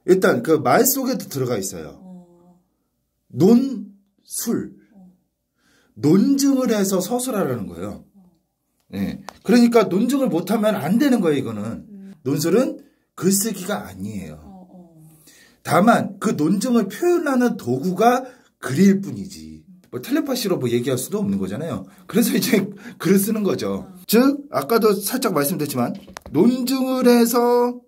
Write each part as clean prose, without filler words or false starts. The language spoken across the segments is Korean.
일단 그 말 속에도 들어가 있어요. 논술. 논증을 해서 서술하라는 거예요. 네. 그러니까 논증을 못하면 안 되는 거예요, 이거는. 논술은 글쓰기가 아니에요. 다만 그 논증을 표현하는 도구가 글일 뿐이지. 뭐 텔레파시로 뭐 얘기할 수도 없는 거잖아요. 그래서 이제 글을 쓰는 거죠. 즉 아까도 살짝 말씀드렸지만 논증을 해서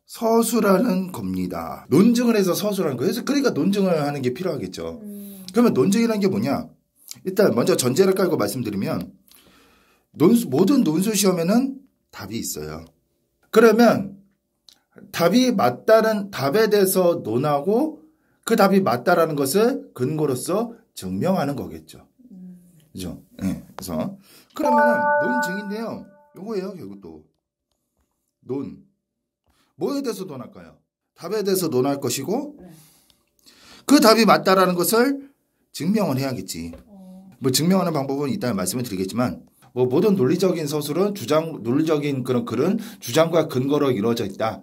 서술하는 겁니다. 논증을 해서 서술하는 거예요. 그러니까 논증을 하는 게 필요하겠죠. 그러면 논증이라는 게 뭐냐? 일단 먼저 전제를 깔고 말씀드리면 모든 논술 시험에는 답이 있어요. 그러면 답이 맞다는 답에 대해서 논하고 그 답이 맞다라는 것을 근거로서 증명하는 거겠죠. 그죠? 네. 그래서 그러면은 논증인데요. 요거예요, 결국 또. 뭐에 대해서 논할까요? 답에 대해서 논할 것이고 그 답이 맞다라는 것을 증명을 해야겠지. 뭐 증명하는 방법은 이따 말씀을 드리겠지만 뭐 모든 논리적인 서술은 논리적인 그런 글은 주장과 근거로 이루어져 있다.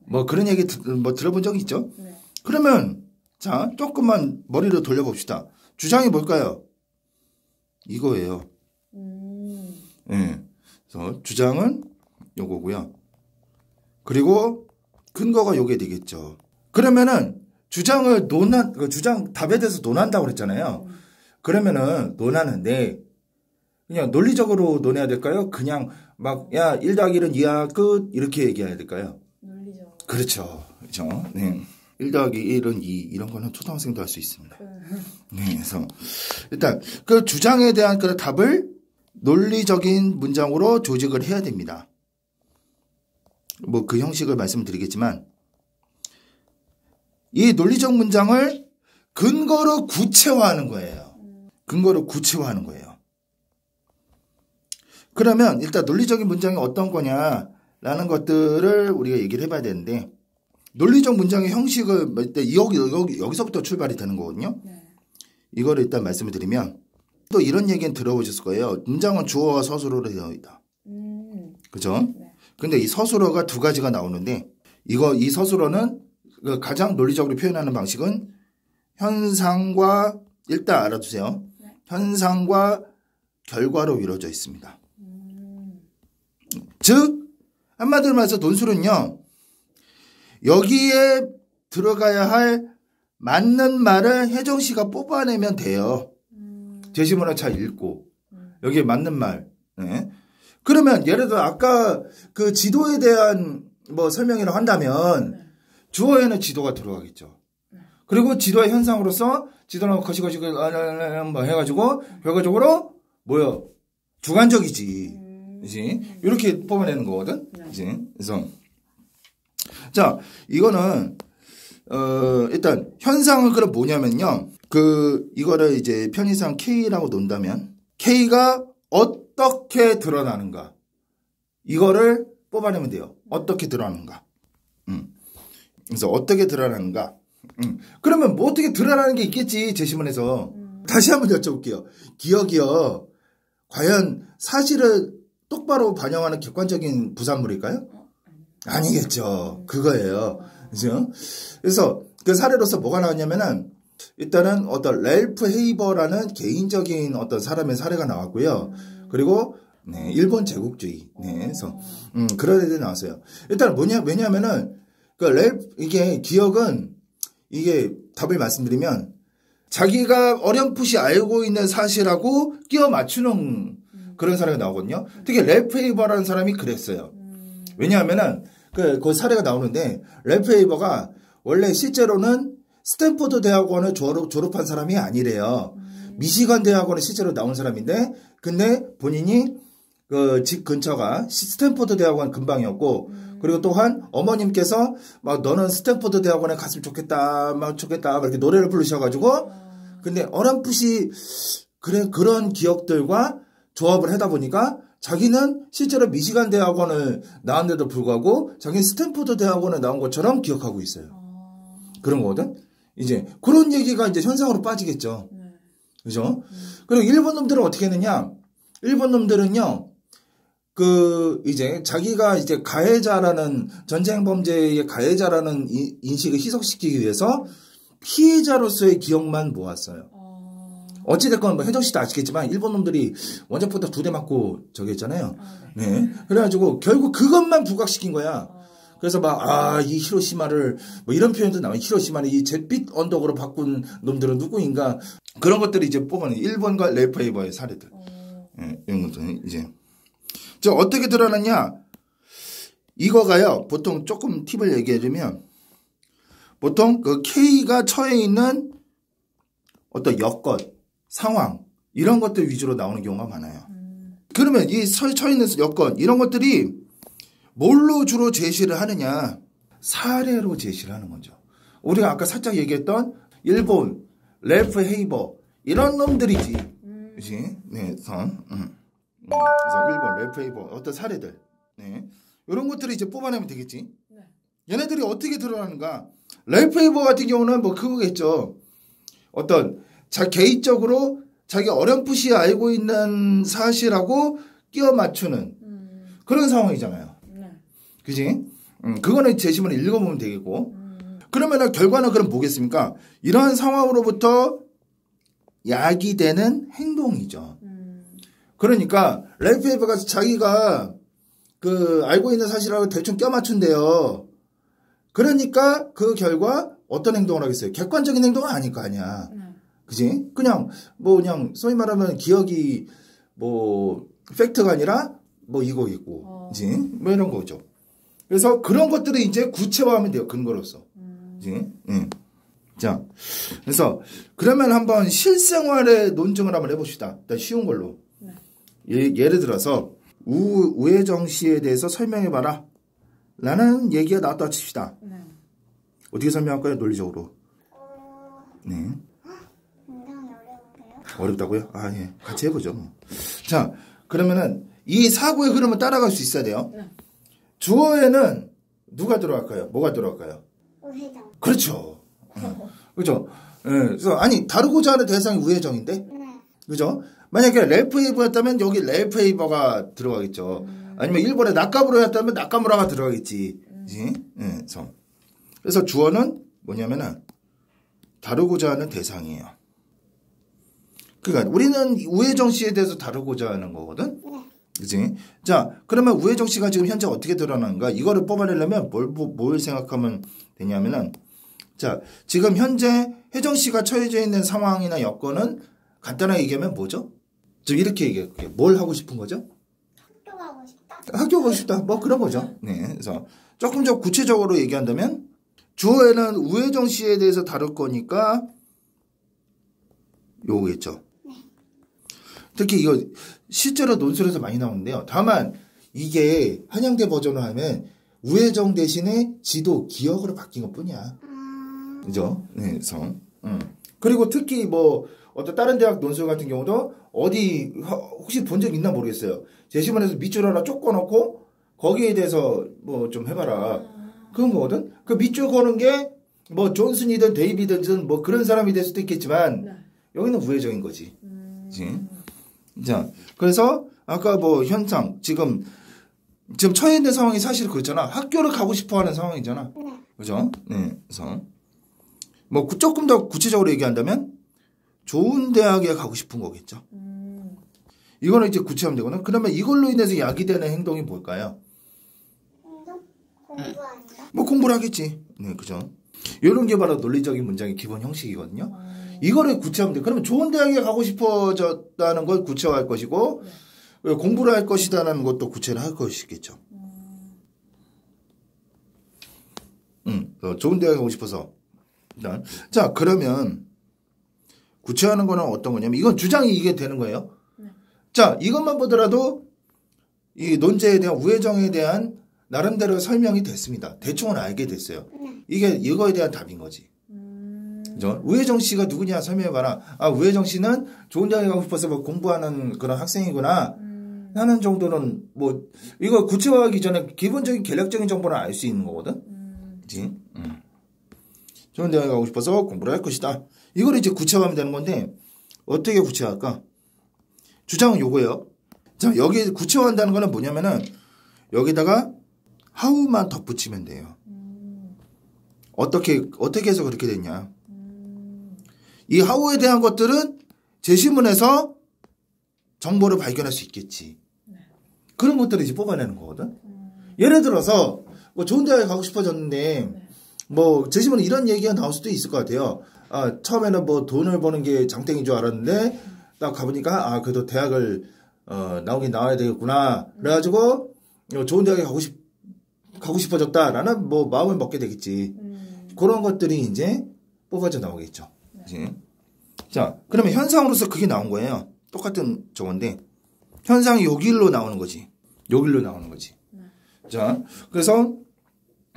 뭐 그런 얘기 뭐 들어본 적이 있죠? 네. 그러면 자 조금만 머리를 돌려봅시다. 주장이 뭘까요? 이거예요. 네. 그래서 주장은 요거고요. 그리고 근거가 요게 되겠죠. 그러면은 주장 답에 대해서 논한다고 그랬잖아요. 그러면은 논하는데 그냥 논리적으로 논해야 될까요? 그냥 막 야 1 더하기 1은 2야 끝 이렇게 얘기해야 될까요? 논리적으로. 그렇죠. 그렇죠. 네. 1 더하기 1은 2 이런 거는 초등학생도 할 수 있습니다. 네. 그래서 일단 그 주장에 대한 그 답을 논리적인 문장으로 조직을 해야 됩니다. 뭐 그 형식을 말씀드리겠지만 이 논리적 문장을 근거로 구체화하는 거예요. 근거로 구체화하는 거예요. 그러면 일단 논리적인 문장이 어떤 거냐라는 것들을 우리가 얘기를 해봐야 되는데 논리적 문장의 형식을 여기서부터 출발이 되는 거거든요. 이거를 일단 말씀을 드리면 또 이런 얘기는 들어보셨을 거예요. 문장은 주어와 서술어로 되어 있다. 그죠? 근데 이 서술어가 두 가지가 나오는데 이 서술어는 가장 논리적으로 표현하는 방식은 현상과 일단 알아두세요. 현상과 결과로 이루어져 있습니다. 즉 한마디로 말해서 논술은요. 여기에 들어가야 할 맞는 말을 혜정 씨가 뽑아내면 돼요. 제시문을 잘 읽고 여기에 맞는 말. 네. 그러면 예를 들어 아까 그 지도에 대한 뭐 설명이라고 한다면 주어에는 지도가 들어가겠죠. 그리고 지도의 현상으로서 지도는 거시고 뭐 해가지고 결과적으로 뭐요? 주관적이지. 그지? 이렇게 뽑아내는 거거든. 그지? 그래서 자 이거는 일단 현상은 그럼 뭐냐면요. 이거를 이제 편의상 K라고 논다면 K가 어떻게 드러나는가 이거를 뽑아내면 돼요. 어떻게 드러나는가. 그래서 어떻게 드러나는가. 그러면 뭐 어떻게 드러나는 게 있겠지 제시문에서. 다시 한번 여쭤볼게요. 기억이요. 과연 사실을 똑바로 반영하는 객관적인 부산물일까요? 아니겠죠. 그거예요. 그죠? 그래서 그 사례로서 뭐가 나왔냐면은 일단은 어떤 랠프 헤이버라는 개인적인 어떤 사람의 사례가 나왔고요. 그리고 네, 일본 제국주의. 네, 그래서 그런 애들이 나왔어요. 일단 왜냐면은 이게 기억은 이게 답을 말씀드리면 자기가 어렴풋이 알고 있는 사실하고 끼워 맞추는 그런 사례가 나오거든요. 특히 랠프 헤이버라는 사람이 그랬어요. 왜냐하면은 그 사례가 나오는데 랠프 헤이버가 원래 실제로는 스탠포드 대학원을 졸업한 사람이 아니래요. 미시간 대학원에 실제로 나온 사람인데 근데 본인이 그 집 근처가 스탠포드 대학원 근방이었고 그리고 또한 어머님께서 막 너는 스탠포드 대학원에 갔으면 좋겠다 막 이렇게 노래를 부르셔가지고 근데 어렴풋이 그런 기억들과 조합을 하다 보니까 자기는 실제로 미시간 대학원을 나왔는데도 불구하고 자기는 스탠포드 대학원에 나온 것처럼 기억하고 있어요. 그런 거거든. 이제 그런 얘기가 이제 현상으로 빠지겠죠. 그죠? 그리고 일본 놈들은 어떻게 했느냐? 일본 놈들은요. 이제 자기가 이제 가해자라는 전쟁 범죄의 가해자라는 인식을 희석시키기 위해서 피해자로서의 기억만 모았어요. 어찌됐건 뭐 혜정 씨도 아시겠지만 일본 놈들이 원자포탄 2대 맞고 저기 했잖아요. 네. 그래가지고 결국 그것만 부각시킨 거야. 그래서 이 히로시마를 뭐 이런 표현도 나와요. 히로시마를 이 잿빛 언덕으로 바꾼 놈들은 누구인가. 그런 것들이 이제 뽑아낸 일본과 레프레이버의 사례들. 네, 이런 것들 이제. 저 어떻게 드러났냐? 이거가요. 보통 조금 팁을 얘기해주면 보통 그 K가 처해 있는 어떤 여건, 상황 이런 것들 위주로 나오는 경우가 많아요. 그러면 이 처해 있는 여건 이런 것들이 뭘로 주로 제시를 하느냐? 사례로 제시를 하는 거죠. 우리가 아까 살짝 얘기했던 일본, 래프 헤이버 이런 놈들이지. 그치? 네, 그래서 일본, 래프 헤이버 어떤 사례들. 네. 이런 것들을 이제 뽑아내면 되겠지. 네. 얘네들이 어떻게 드러나는가? 래프 헤이버 같은 경우는 뭐 그거겠죠. 어떤 개인적으로 자기 어렴풋이 알고 있는 사실하고 끼워 맞추는 그런 상황이잖아요. 그지? 그거는 제시문을 읽어보면 되겠고. 그러면 결과는 그럼 뭐겠습니까? 이러한 상황으로부터 야기되는 행동이죠. 그러니까 래프헤이버가 자기가 알고 있는 사실하고 대충 껴맞춘대요. 그러니까 그 결과 어떤 행동을 하겠어요? 객관적인 행동은 아닐 거 아니야. 그지? 그냥 소위 말하면 기억이 팩트가 아니라 이거이고, 그지? 뭐 이런 거죠. 그래서 그런 것들을 이제 구체화하면 돼요. 근거로서. 그지? 자, 그래서 그러면 한번 실생활의 논증을 한번 해봅시다. 일단 쉬운 걸로. 네. 예를 들어서 우혜정 씨에 대해서 설명해봐라. 라는 얘기가 나왔다 칩시다. 네. 어떻게 설명할까요? 논리적으로. 네. 굉장히 어려운데요? 어렵다고요? 예. 같이 해보죠. 자, 그러면은 이 사고의 흐름을 따라갈 수 있어야 돼요. 네. 주어에는 누가 들어갈까요? 뭐가 들어갈까요? 우혜정. 그렇죠. 그렇죠. 예. 그래서 다루고자 하는 대상이 우혜정인데, 네. 그죠? 만약에 래프헤이버였다면 여기 래프헤이버가 들어가겠죠. 아니면 일본의 나카무라였다면 나카무라가 들어가겠지. 그지? 예. 그래서 주어는 뭐냐면은 다루고자 하는 대상이에요. 그러니까 우리는 우혜정 씨에 대해서 다루고자 하는 거거든. 네. 그지? 자, 그러면 우혜정 씨가 지금 현재 어떻게 드러나는가? 이거를 뽑아내려면 뭘 생각하면 되냐면은, 자, 지금 현재 혜정 씨가 처해져 있는 상황이나 여건은 간단하게 얘기하면 뭐죠? 좀 이렇게 얘기할게요. 뭘 하고 싶은 거죠? 학교 가고 싶다. 학교 가고 싶다. 뭐 그런 거죠. 네. 그래서 조금 더 구체적으로 얘기한다면, 주어에는 우혜정 씨에 대해서 다룰 거니까, 요거겠죠. 특히 이거 실제로 논술에서 많이 나오는데요. 다만 이게 한양대 버전으로 하면 우혜정 대신에 지도, 기억으로 바뀐 것 뿐이야. 그죠? 네, 그래서. 그리고 특히 어떤 다른 대학 논술 같은 경우도 어디 혹시 본 적 있나 모르겠어요. 제시문에서 밑줄 하나 쪽 꺼놓고 거기에 대해서 좀 해봐라. 그런 거거든? 그 밑줄 거는 게 존슨이든 데이비드든 그런 사람이 될 수도 있겠지만 네. 여기는 우혜정인 거지. 그치? 자, 그래서 아까 현상 지금 처해 있는 상황이 사실 그렇잖아. 학교를 가고 싶어 하는 상황이잖아. 네. 그죠? 네. 그래서 조금 더 구체적으로 얘기한다면 좋은 대학에 가고 싶은 거겠죠. 이거는 이제 구체화하면 되거든. 그러면 이걸로 인해서 야기되는 행동이 뭘까요? 행동? 공부 아닌가? 공부를 하겠지. 네, 그죠? 이런 게 바로 논리적인 문장의 기본 형식이거든요. 이거를 구체화하면 돼. 그러면 좋은 대학에 가고 싶어졌다는 걸 구체화할 것이고, 네. 공부를 할 것이다라는 것도 구체를 할 것이겠죠. 좋은 대학에 가고 싶어서. 일단. 자, 그러면 구체화하는 거는 어떤 거냐면, 이건 주장이 이게 되는 거예요. 네. 자, 이것만 보더라도 이 논제에 대한 우혜정에 대한 나름대로 설명이 됐습니다. 대충은 알게 됐어요. 네. 이거에 대한 답인 거지. 그죠? 우혜정 씨가 누구냐 설명해봐라. 우혜정 씨는 좋은 대학에 가고 싶어서 공부하는 그런 학생이구나 하는 정도는 이거 구체화하기 전에 기본적인 계략적인 정보는 알 수 있는 거거든. 그치? 좋은 대학에 가고 싶어서 공부를 할 것이다. 이걸 이제 구체화하면 되는 건데 어떻게 구체화할까? 주장은 요거예요. 자, 여기 구체화한다는 거는 뭐냐면은 여기다가 how만 덧붙이면 돼요. 어떻게 해서 그렇게 됐냐. 이 how에 대한 것들은 제시문에서 정보를 발견할 수 있겠지. 그런 것들을 이제 뽑아내는 거거든. 예를 들어서 뭐 좋은 대학에 가고 싶어졌는데 뭐 제시문에 이런 얘기가 나올 수도 있을 것 같아요. 아, 처음에는 뭐 돈을 버는 게 장땡인 줄 알았는데 딱 가보니까 아, 그래도 대학을 나오긴 나와야 되겠구나. 그래가지고 좋은 대학에 가고 싶어졌다라는 뭐 마음을 먹게 되겠지. 그런 것들이 이제 뽑아져 나오겠죠. 이제. 자, 그러면 현상으로서 그게 나온 거예요. 똑같은 저건데 현상이 여기로 나오는 거지. 여기로 나오는 거지. 자, 그래서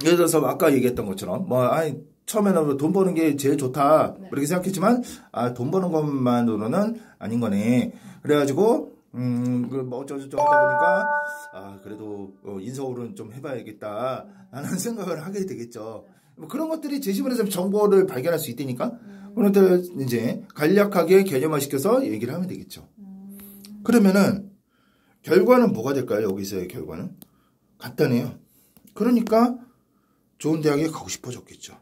예를 들어서 아까 얘기했던 것처럼 뭐 아니 처음에는 돈 버는 게 제일 좋다 이렇게 생각했지만 아, 돈 버는 것만으로는 아닌 거네. 그래가지고 뭐 어쩌고저쩌고 하다 보니까 아, 그래도 인서울은 좀 해봐야겠다 라는 생각을 하게 되겠죠. 뭐 그런 것들이 제시문에서 정보를 발견할 수 있다니까 그런 것들 이제 간략하게 개념화시켜서 얘기를 하면 되겠죠. 그러면은 결과는 뭐가 될까요? 여기서의 결과는 간단해요. 그러니까 좋은 대학에 가고 싶어졌겠죠.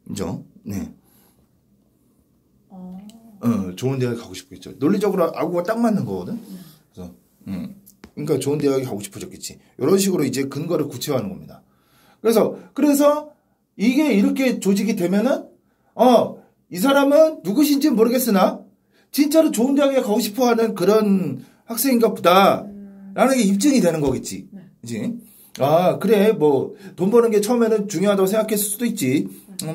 그죠? 네. 좋은 대학에 가고 싶겠죠. 논리적으로 아구가 딱 맞는 거거든. 그래서 그러니까 좋은 대학에 가고 싶어졌겠지. 이런 식으로 이제 근거를 구체화하는 겁니다. 그래서 이게 이렇게 조직이 되면은 이 사람은 누구신지 모르겠으나 진짜로 좋은 대학에 가고 싶어하는 그런 학생인가 보다 라는 게 입증이 되는 거겠지. 그치? 아, 그래, 뭐, 돈 버는 게 처음에는 중요하다고 생각했을 수도 있지.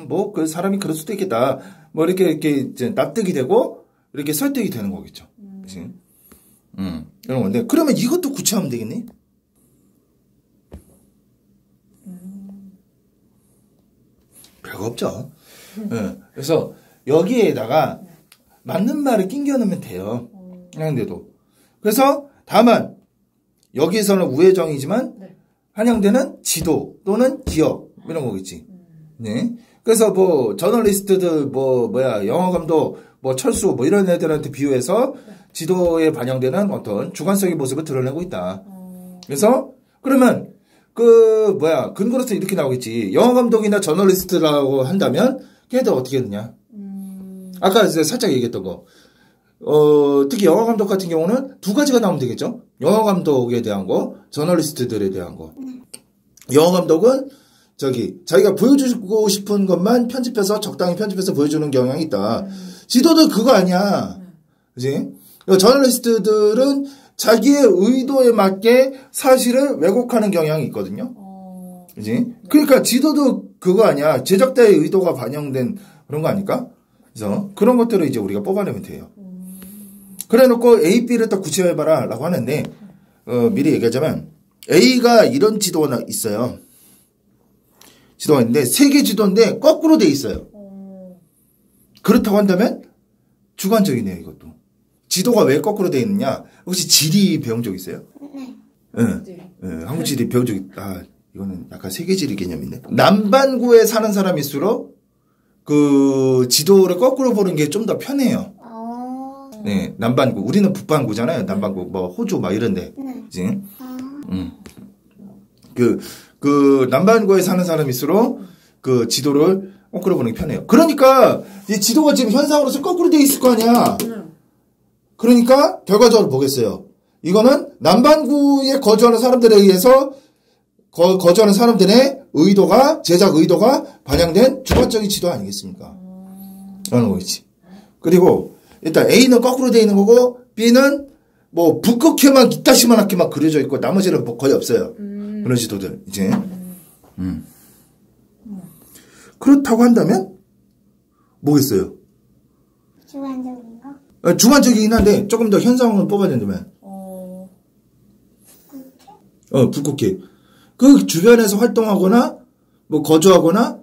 뭐, 그 사람이 그럴 수도 있겠다. 뭐, 이렇게 이제 납득이 되고, 이렇게 설득이 되는 거겠죠. 그치? 이런 건데. 그러면 이것도 구체화하면 되겠니? 별거 없죠. 네. 그래서 여기에다가 맞는 말을 끼겨 넣으면 돼요. 한양대도. 그래서 다만, 여기에서는 우회정이지만, 한양대는 지도 또는 기업 이런 거겠지. 네. 그래서 뭐 저널리스트들 영화 감독 철수 이런 애들한테 비유해서 지도에 반영되는 어떤 주관적인 모습을 드러내고 있다. 그래서 그러면 근거로서 이렇게 나오겠지. 영화 감독이나 저널리스트라고 한다면 걔네들 어떻게 되느냐? 아까 살짝 얘기했던 거. 특히 영화 감독 같은 경우는 두 가지가 나오면 되겠죠? 영화 감독에 대한 거, 저널리스트들에 대한 거. 영화 감독은 자기가 보여주고 싶은 것만 적당히 편집해서 보여주는 경향이 있다. 지도도 그거 아니야. 그지? 저널리스트들은 자기의 의도에 맞게 사실을 왜곡하는 경향이 있거든요. 그지? 그러니까 지도도 그거 아니야. 제작자의 의도가 반영된 그런 거 아닐까? 그래서 그런 것들을 이제 우리가 뽑아내면 돼요. 그래 놓고 A, B를 딱 구체화해봐라 라고 하는데 미리 얘기하자면 A가 이런 지도가 있어요. 지도가 있는데 세계 지도인데 거꾸로 돼 있어요. 그렇다고 한다면 주관적이네요. 이것도. 지도가 왜 거꾸로 돼 있느냐. 혹시 지리 배운 적 있어요? 네. 한국 지리 배운 적 있다. 이거는 약간 세계 지리 개념인데. 남반구에 사는 사람일수록 그 지도를 거꾸로 보는 게 좀 더 편해요. 네, 남반구. 우리는 북반구잖아요. 남반구, 호주, 이런데. 그지? 그 남반구에 사는 사람일수록 그 지도를 거꾸로 보는 게 편해요. 그러니까, 이 지도가 지금 현상으로서 거꾸로 돼 있을 거 아니야. 그러니까, 결과적으로 보겠어요. 이거는 남반구에 거주하는 사람들에 의해서 거주하는 사람들의 제작 의도가 반영된 주관적인 지도 아니겠습니까? 라는 거겠지. 그리고, 일단 A는 거꾸로 돼 있는 거고 B는 북극해만 이따시만하게 막 그려져 있고 나머지는 거의 없어요. 그런 지도들 이제. 그렇다고 한다면 뭐겠어요? 주관적인 거? 주관적이긴 한데 조금 더 현상을 뽑아야 된다면. 북극해. 그 주변에서 활동하거나 거주하거나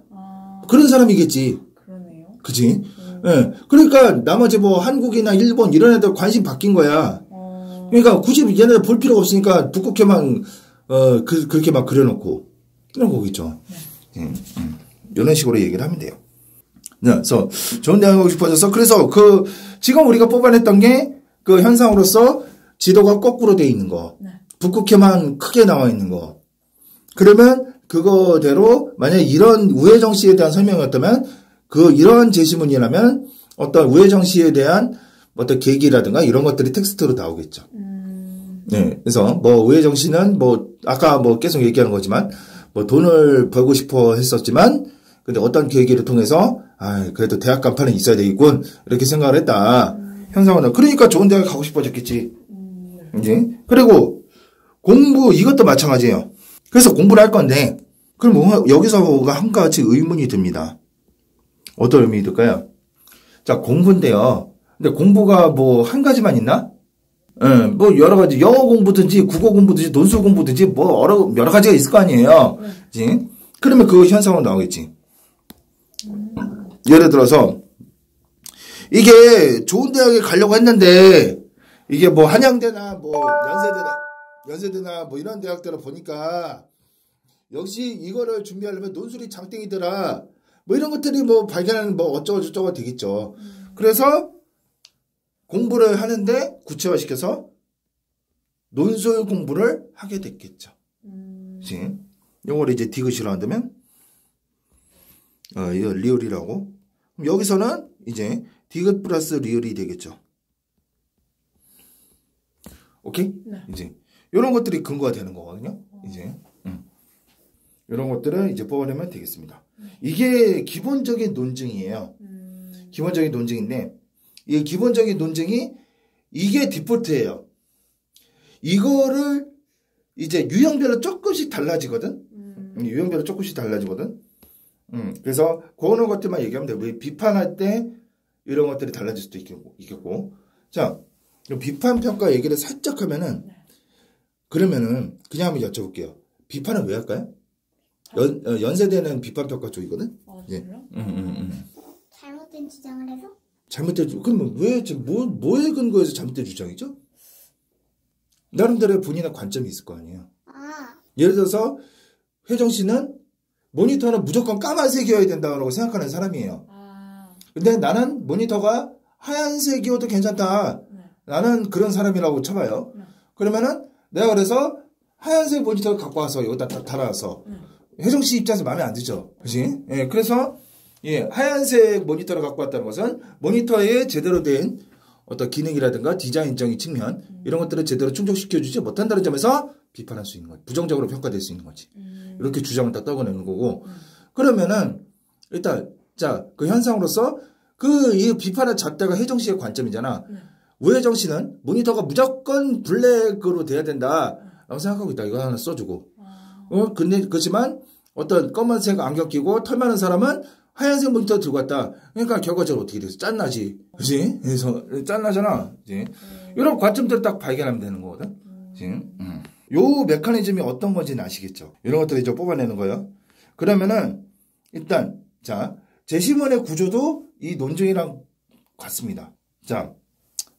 그런 사람이겠지. 그러네요. 그치? 예. 그러니까 나머지 한국이나 일본 이런 애들 관심 바뀐 거야. 그러니까 굳이 얘네들 볼 필요가 없으니까 북극해만 그렇게 막 그려놓고 이런 거겠죠. 이런 식으로 얘기를 하면 돼요. 네, 그래서 좋은 대학 가고 싶어져서 그래서 지금 우리가 뽑아냈던 게 그 현상으로서 지도가 거꾸로 돼 있는 거. 네. 북극해만 크게 나와 있는 거. 그러면 그거대로 만약에 이런 우회정 씨에 대한 설명이었다면 이런 제시문이라면 어떤 우회정 씨에 대한 어떤 계기라든가 이런 것들이 텍스트로 나오겠죠. 네. 그래서 뭐 우회정 씨는 뭐 아까 뭐 계속 얘기하는 거지만 뭐 돈을 벌고 싶어 했었지만 근데 어떤 계기를 통해서 그래도 대학 간판은 있어야 되겠군 이렇게 생각을 했다. 현상은 그러니까 좋은 대학 가고 싶어졌겠지. 이제 그리고 공부 이것도 마찬가지예요. 그래서 공부를 할 건데 그럼 뭐 여기서 한 가지 의문이 듭니다. 어떤 의문이 들까요? 자, 공부인데요. 근데 공부가 뭐 한 가지만 있나? 뭐 여러 가지 영어 공부든지 국어 공부든지 논술 공부든지 뭐 여러 가지가 있을 거 아니에요. 그치? 그러면 그 현상으로 나오겠지. 예를 들어서 이게 좋은 대학에 가려고 했는데 이게 뭐 한양대나 뭐 연세대나 뭐 이런 대학들을 보니까 역시 이거를 준비하려면 논술이 장땡이더라. 뭐 이런 것들이 뭐 발견하는 뭐 어쩌고저쩌고 되겠죠. 그래서 공부를 하는데 구체화시켜서 논술 공부를 하게 됐겠죠. 그치? 요거를 이제 디귿이라고 한다면 이거 리을이라고. 그럼 여기서는 이제 디귿 플러스 리을이 되겠죠. 오케이? 네. 이제 이런 것들이 근거가 되는 거거든요. 이제 이런 것들을 이제 뽑아내면 되겠습니다. 이게 기본적인 논증이에요. 기본적인 논증인데 이 기본적인 논증이 이게 디폴트예요. 이거를 이제 유형별로 조금씩 달라지거든. 유형별로 조금씩 달라지거든. 그래서 그런 것들만 얘기하면 돼. 왜 비판할 때 이런 것들이 달라질 수도 있겠고. 자, 비판 평가 얘기를 살짝 하면은 그러면은 그냥 한번 여쭤볼게요. 비판은 왜 할까요? 연세대는 비판 평가 쪽이거든. 예. 잘못된 주장을 해서? 그러면 왜 뭐에 근거해서 잘못된 주장이죠? 나름대로의 본인의 관점이 있을 거 아니에요. 예를 들어서 혜정 씨는 모니터는 무조건 까만색이어야 된다고 생각하는 사람이에요. 근데 나는 모니터가 하얀색이어도 괜찮다. 나는 그런 사람이라고 쳐봐요. 그러면은 내가 그래서 하얀색 모니터를 갖고 와서 여기다 달아서 혜정 씨 입장에서 마음에 안 들죠. 그치? 예, 그래서 하얀색 모니터를 갖고 왔다는 것은 모니터에 제대로 된 어떤 기능이라든가 디자인적인 측면 이런 것들을 제대로 충족시켜주지 못한다는 점에서 비판할 수 있는 거지. 부정적으로 평가될 수 있는 거지. 이렇게 주장을 딱 떠내는 거고. 그러면은 일단 자, 그 현상으로서 이 비판의 잣대가 혜정 씨의 관점이잖아. 우혜정 씨는 모니터가 무조건 블랙으로 돼야 된다라고 생각하고 있다. 이거 하나 써주고. 근데 그렇지만 어떤 검은색 안경 끼고 털 많은 사람은 하얀색 모니터 들고 왔다. 그러니까 결과적으로 어떻게 돼서 짠나지. 그치? 그래서 짠나잖아. 그치? 이런 관점들을 딱 발견하면 되는 거거든. 그치? 요 메커니즘이 어떤 건지는 아시겠죠? 이런 것들을 이제 뽑아내는 거예요. 그러면은 일단 자, 제시문의 구조도 이 논증이랑 같습니다. 자,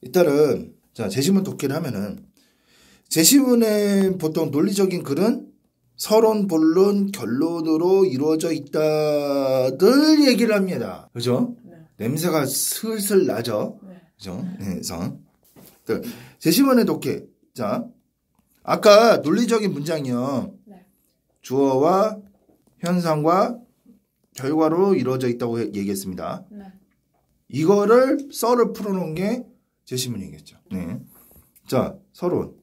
일단은 자, 제시문 독해를 하면은 제시문의 보통 논리적인 글은 서론, 본론, 결론으로 이루어져 있다들 얘기를 합니다. 그죠? 네. 냄새가 슬슬 나죠? 네. 그죠? 그래서 제시문의 독해. 자, 아까 논리적인 문장이요. 네. 주어와 현상과 결과로 이루어져 있다고 얘기했습니다. 네. 이거를 썰을 풀어놓은 게 제시문이겠죠. 네. 자, 서론.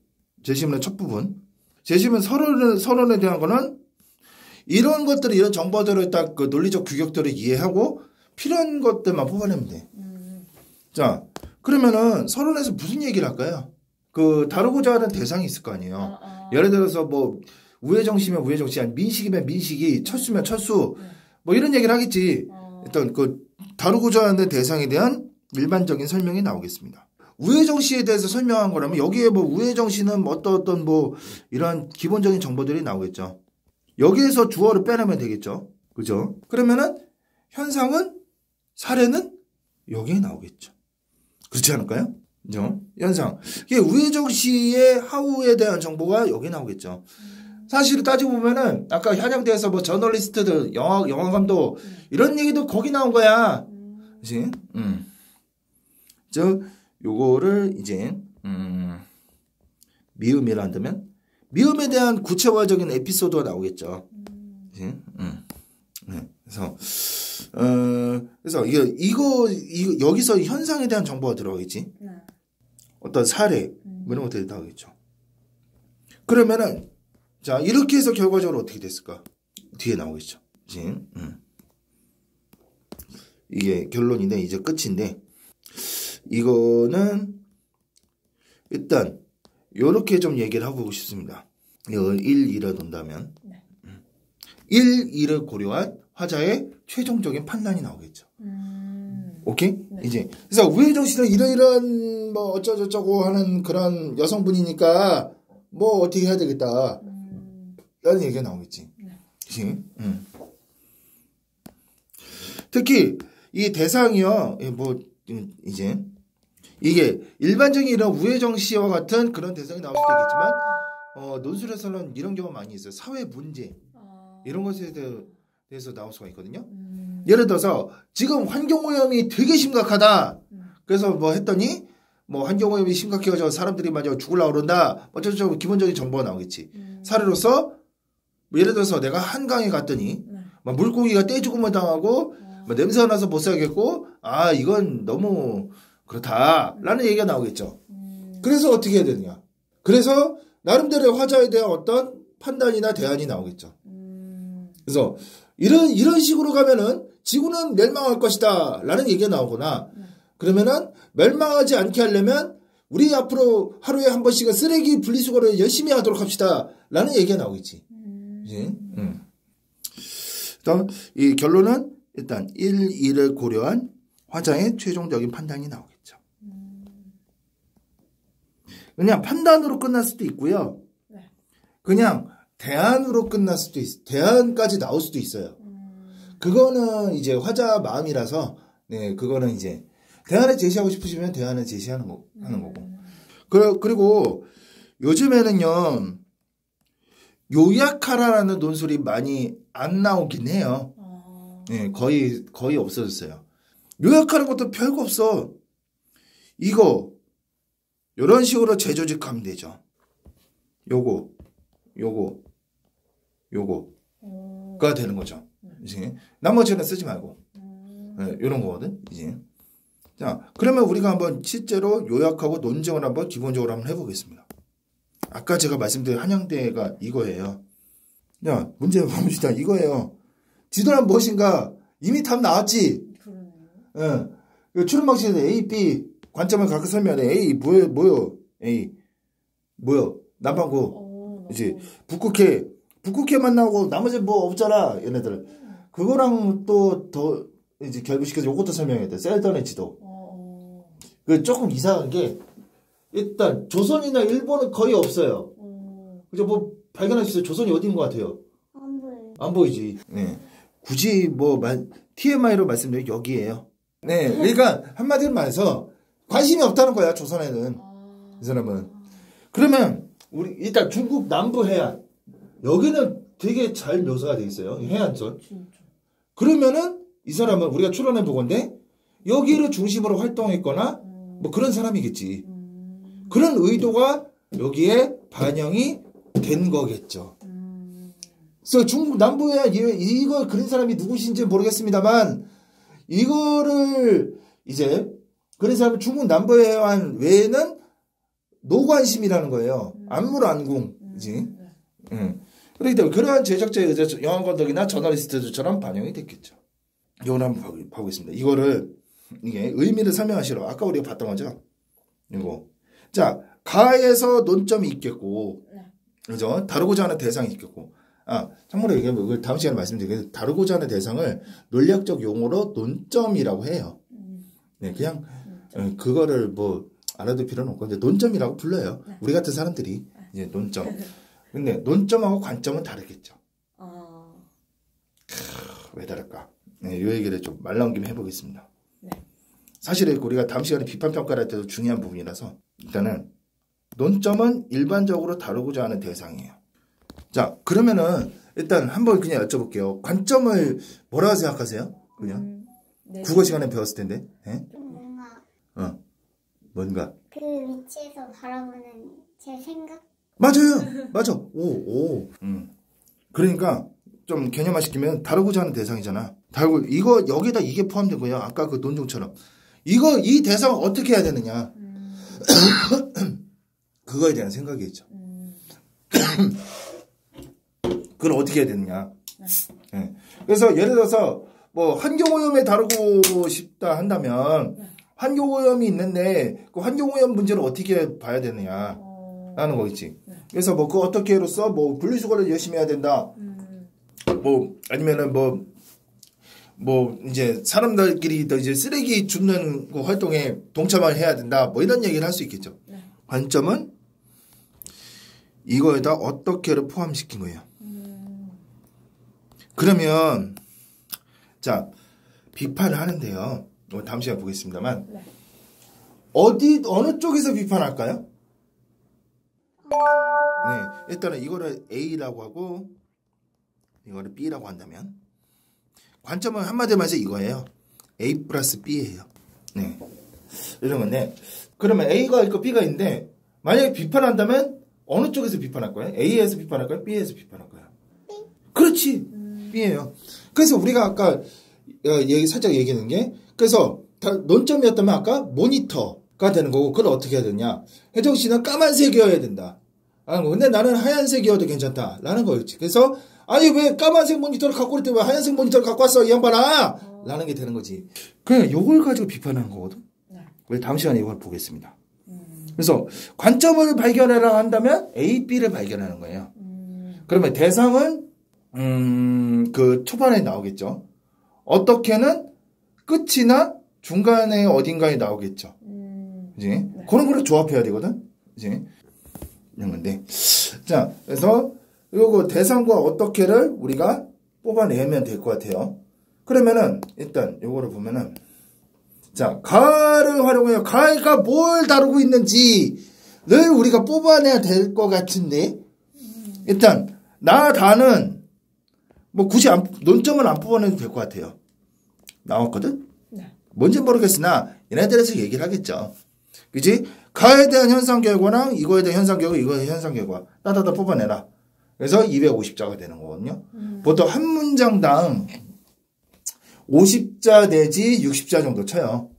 제시문의 첫 부분. 제시문 서론에 대한 거는 이런 것들을, 이런 정보들을 딱 그 논리적 규격들을 이해하고 필요한 것들만 뽑아내면 돼. 자, 그러면은 서론에서 무슨 얘기를 할까요? 다루고자 하는 대상이 있을 거 아니에요. 예를 들어서 뭐, 우회정시면 우회정시, 아니 민식이면 민식이, 철수면 철수, 뭐 이런 얘기를 하겠지. 일단 다루고자 하는 대상에 대한 일반적인 설명이 나오겠습니다. 우회정시에 대해서 설명한 거라면 여기에 뭐 우회정시는 어떤 뭐 이런 기본적인 정보들이 나오겠죠. 여기에서 주어를 빼내면 되겠죠. 그죠? 그러면은 현상은, 사례는 여기에 나오겠죠. 그렇지 않을까요? 그죠? 현상. 이게 우회정시의 하우에 대한 정보가 여기 나오겠죠. 사실 따지고 보면은 아까 한양대에서 뭐 저널리스트들, 영화 감독 이런 얘기도 거기 나온 거야. 그치? 요거를 이제 미음이라 한다면 미음에 대한 구체화적인 에피소드가 나오겠죠. 그치? 네. 그래서 이거 여기서 현상에 대한 정보가 들어가겠지. 네. 어떤 사례 뭐 이런 것들이 나오겠죠. 그러면은 자 이렇게 해서 결과적으로 어떻게 됐을까? 뒤에 나오겠죠. 그치? 이게 결론인데 이제 끝인데 이거는 일단 요렇게 좀 얘기를 하고 싶습니다. 이거 1, 2를 논다면 네. 1, 2를 고려한 화자의 최종적인 판단이 나오겠죠. 오케이? 네. 이제 그래서 우혜정 씨는 이런 뭐 어쩌고저쩌고 하는 그런 여성분이니까 뭐 어떻게 해야 되겠다 라는 얘기가 나오겠지. 네. 그치? 특히 이 대상이요 뭐 이제 이게 일반적인 이런 우혜정 씨와 같은 그런 대상이 나올 수도 있겠지만 논술에서는 이런 경우가 많이 있어요. 사회 문제 이런 것에 대해서 나올 수가 있거든요. 예를 들어서 지금 환경오염이 되게 심각하다. 그래서 뭐 했더니 뭐 환경오염이 심각해가지고 사람들이 마저 죽으려고 그런다. 어쩌고저쩌고 기본적인 정보가 나오겠지. 사례로서 뭐 예를 들어서 내가 한강에 갔더니 막 물고기가 떼죽음을 당하고 막 냄새가 나서 못 살겠고 이건 너무 그렇다라는 얘기가 나오겠죠. 그래서 어떻게 해야 되느냐. 그래서 나름대로의 화자에 대한 어떤 판단이나 대안이 나오겠죠. 그래서 이런 식으로 가면은 지구는 멸망할 것이다 라는 얘기가 나오거나 그러면은 mel망하지 않게 하려면 우리 앞으로 하루에 한 번씩은 쓰레기 분리수거를 열심히 하도록 합시다 라는 얘기가 나오겠지. 일단 이 결론은 일단 1, 2를 고려한 화자의 최종적인 판단이 나오겠죠. 그냥 판단으로 끝날 수도 있고요. 그냥 대안으로 끝날 수도 있어요. 대안까지 나올 수도 있어요. 그거는 이제 화자 마음이라서, 네, 그거는 이제 대안을 제시하고 싶으시면 대안을 제시하는 하는 거고. 그리고 요즘에는요, 요약하라라는 논술이 많이 안 나오긴 해요. 네, 거의 없어졌어요. 요약하는 것도 별거 없어. 요런 식으로 재조직하면 되죠. 요거가 되는 거죠. 이제 나머지는 쓰지 말고. 네, 요런 거거든, 이제. 자, 그러면 우리가 한번 실제로 요약하고 논증을 한번 기본적으로 한번 해보겠습니다. 아까 제가 말씀드린 한양대가 이거예요. 야, 문제 봅시다. 이거예요. 지도란 무엇인가? 이미 답 나왔지? 예. 추론 방식에서 A, B 관점을 각각 설명해. A, 뭐요? A. 뭐요? 남반구. 이제 북극해만 나오고 나머지 뭐 없잖아, 얘네들. 그거랑 또 더 이제 결부시켜서 요것도 설명해야 돼. 셀던의 지도. 그 조금 이상한 게 일단 조선이나 일본은 거의 없어요. 그죠? 뭐 발견할 수 있어요. 조선이 어디인 것 같아요? 안 보여요. 안 보이지. 네. 굳이 뭐 TMI로 말씀드리면 여기에요. 네. 그러니까 한마디로 말해서 관심이 없다는 거야, 조선에는. 이 사람은. 그러면 우리 일단 중국 남부 해안 여기는 되게 잘 묘사가 돼 있어요. 해안선. 그러면은 이 사람은 우리가 추론해 보건데 여기를 중심으로 활동했거나 뭐 그런 사람이겠지. 그런 의도가 여기에 반영이 된 거겠죠. 그래서 중국 남부에 이걸 그린 사람이 누구신지 모르겠습니다만 이거를 이제 그린 사람은 중국 남부에 한 외에는 노관심이라는 거예요. 안물안궁이지. 그렇기 때문에 그러한 제작자의 의자 영화감독이나 저널리스트들처럼 반영이 됐겠죠. 이걸 한번 보겠습니다. 이게 의미를 설명하시러 아까 우리가 봤던 거죠. 이거. 자, 가에서 논점이 있겠고, 그죠? 다루고자 하는 대상이 있겠고. 참고로 이걸 다음 시간에 말씀드리겠는데, 다루고자 하는 대상을 논리학적 용어로 논점이라고 해요. 네, 그냥, 그거를 뭐, 알아둘 필요는 없고, 근데 논점이라고 불러요. 우리 같은 사람들이, 이제 논점. 근데 논점하고 관점은 다르겠죠. 왜 다를까? 네, 이 얘기를 좀 말 나온 김에 해보겠습니다. 사실 우리가 다음 시간에 비판평가를 할 때도 중요한 부분이라서, 일단은, 논점은 일반적으로 다루고자 하는 대상이에요. 자, 그러면은 일단 한번 그냥 여쭤볼게요. 관점을 뭐라고 생각하세요? 그냥 국어 시간에 배웠을 텐데. 네? 좀 뭔가 뭔가 그 위치에서 바라보는 제 생각? 맞아요. 맞아. 오. 그러니까 좀 개념화 시키면 다루고자 하는 대상이잖아. 이거 여기다 이게 포함된 거예요. 아까 그 논종처럼. 이 대상을 어떻게 해야 되느냐. 그거에 대한 생각이겠죠. 그걸 어떻게 해야 되느냐. 네. 그래서 예를 들어서 뭐 환경오염에 다루고 싶다 한다면 환경오염이 있는데 그 환경오염 문제를 어떻게 봐야 되느냐 라는 거겠지. 그래서 뭐 그 어떻게로서 뭐 분리수거를 열심히 해야 된다. 뭐 아니면은 뭐 이제 사람들끼리 이제 쓰레기 줍는 그 활동에 동참을 해야 된다. 뭐 이런 얘기를 할 수 있겠죠. 관점은 이거에다 어떻게를 포함시킨 거예요. 그러면 자 비판을 하는데요. 다음 시간에 보겠습니다만 어느 쪽에서 비판할까요? 네, 일단은 이거를 A라고 하고 이거를 B라고 한다면 관점은 한마디로 말해서 이거예요. A 플러스 B예요. 네, 이런 건데 그러면 A가 있고 B가 있는데 만약에 비판한다면 어느 쪽에서 비판할 거예요? A에서 비판할 거예요? B에서 비판할 거예요? 그렇지. B예요. 그래서 우리가 아까 살짝 얘기하는 게 그래서 논점이었다면 아까 모니터가 되는 거고 그걸 어떻게 해야 되냐. 혜정 씨는 까만색이어야 된다. 라는 거. 근데 나는 하얀색이어도 괜찮다. 라는 거였지. 그래서 아니 왜 까만색 모니터를 갖고 올 때 왜 하얀색 모니터를 갖고 왔어 이 양반아. 라는 게 되는 거지. 그냥 요걸 가지고 비판하는 거거든. 우리 다음 시간에 이걸 보겠습니다. 그래서 관점을 발견해라 한다면 A, B를 발견하는 거예요. 그러면 대상은 그 초반에 나오겠죠. 어떻게는 끝이나 중간에 어딘가에 나오겠죠. 그지? 그런 거를 조합해야 되거든. 그지? 이런 건데. 자, 그래서 요거 대상과 어떻게를 우리가 뽑아내면 될 것 같아요. 그러면은 일단 요거를 보면은 자, 가를 활용해요. 가가 뭘 다루고 있는지를 우리가 뽑아내야 될 것 같은데 일단 다는 뭐 굳이 논점을 안 뽑아내도 될 것 같아요. 나왔거든? 네. 뭔지 모르겠으나 얘네들에서 얘기를 하겠죠. 그지? 가에 대한 현상 결과랑 이거에 대한 현상 결과, 이거에 대한 현상 결과 따다다 뽑아내라. 그래서 250자가 되는 거거든요. 보통 한 문장당 50자 내지 60자 정도 쳐요.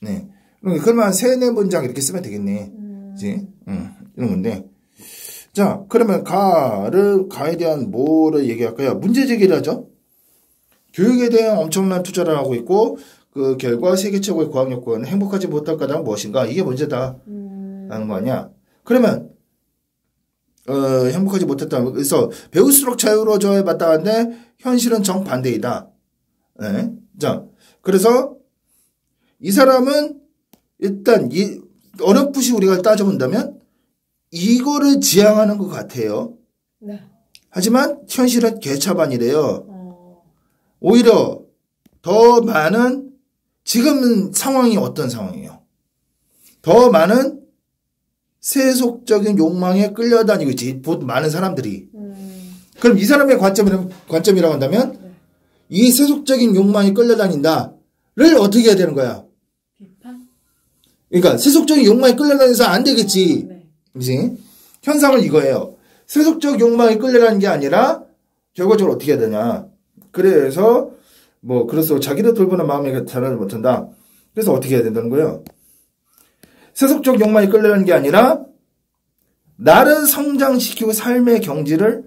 네. 그러면 3-4문장 이렇게 쓰면 되겠네. 그지? 이런 건데. 자, 그러면 가에 대한 뭐를 얘기할까요? 문제 제기를 하죠. 교육에 대한 엄청난 투자를 하고 있고 그 결과 세계 최고의 과학여건 행복하지 못할 까닭은 무엇인가? 이게 문제다. 라는 거 아니야. 그러면 행복하지 못했다. 그래서 배울수록 자유로워져야 마땅한데 현실은 정반대이다. 네. 자, 그래서 이 사람은 일단 어렴풋이 우리가 따져본다면 이거를 지향하는 것 같아요. 네. 하지만 현실은 개차반이래요. 오히려 더 많은 지금 상황이 어떤 상황이에요? 더 많은 세속적인 욕망에 끌려다니고 있지. 많은 사람들이. 그럼 이 사람의 관점이라고 한다면 이 세속적인 욕망에 끌려다닌다를 어떻게 해야 되는 거야? 비판? 그러니까 세속적인 욕망에 끌려다니면서 안 되겠지. 네. 그치? 현상은 이거예요. 세속적 욕망에 끌려다니는 게 아니라 결과적으로 어떻게 해야 되냐. 그래서 그래서 자기를 돌보는 마음에 자라지 못한다. 그래서 어떻게 해야 된다는 거예요? 세속적 욕망에 끌려가는 게 아니라 나를 성장시키고 삶의 경지를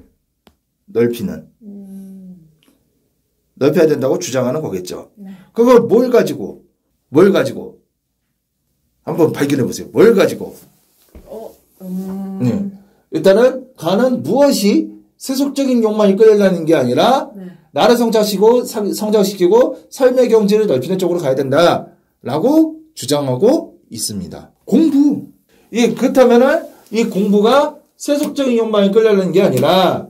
넓혀야 된다고 주장하는 거겠죠. 네. 그걸 뭘 가지고 한번 발견해 보세요. 뭘 가지고? 네. 일단은 가는 무엇이 세속적인 욕망에 끌려가는 게 아니라 나를 성장시키고 삶의 경지를 넓히는 쪽으로 가야 된다라고 주장하고 있습니다. 공부. 그렇다면은 이 공부가 세속적인 욕망에 끌려가는 게 아니라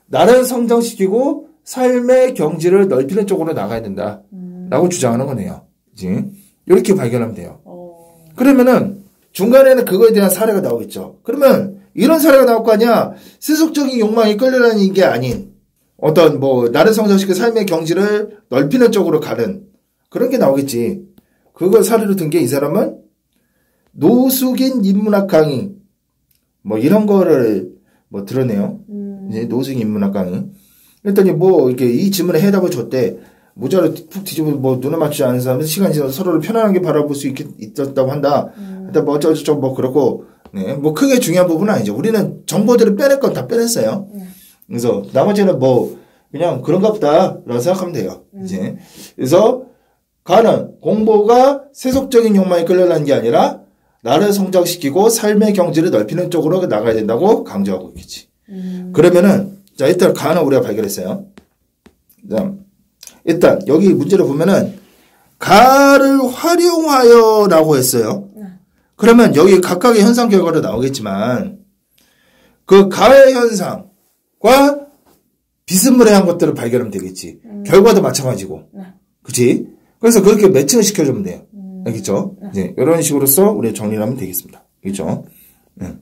나를 성장시키고 삶의 경지를 넓히는 쪽으로 나가야 된다라고 주장하는 거네요. 그치? 이렇게 발견하면 돼요. 그러면은 중간에는 그거에 대한 사례가 나오겠죠. 그러면 이런 사례가 나올 거 아니야. 세속적인 욕망에 끌려가는 게 아닌 어떤 나를 성장시키고 삶의 경지를 넓히는 쪽으로 가는 그런 게 나오겠지. 그걸 사례로 든 게 이 사람은 노숙인 인문학 강의 뭐 이런 거를 뭐 들었네요. 이제 노승 인문학 강의. 그랬더니 뭐 이렇게 이 질문에 해답을 줬대. 모자를 푹 뒤집어 뭐 눈을 맞추지 않은 사람은 시간이 지나서 서로를 편안하게 바라볼 수 있었다고 한다. 일단 뭐 어쩌고저쩌고 뭐 그렇고, 네. 뭐 크게 중요한 부분은 아니죠. 우리는 정보들을 빼낼 건 다 빼냈어요. 그래서 나머지는 뭐 그냥 그런가 보다라고 생각하면 돼요. 이제. 그래서 가는 공부가 세속적인 욕망에 끌려가는 게 아니라 나를 성장시키고 삶의 경지를 넓히는 쪽으로 나가야 된다고 강조하고 있겠지. 그러면은 자 일단 가는 우리가 발견했어요. 그다음 일단 여기 문제를 보면은 가를 활용하여라고 했어요. 그러면 여기 각각의 현상 결과로 나오겠지만 그 가의 현상과 비스무리한 것들을 발견하면 되겠지. 결과도 마찬가지고. 그치? 그래서 그렇게 매칭을 시켜주면 돼요. 알겠죠? 네. 이런 식으로서 우리 정리를 하면 되겠습니다. 알겠죠? 네.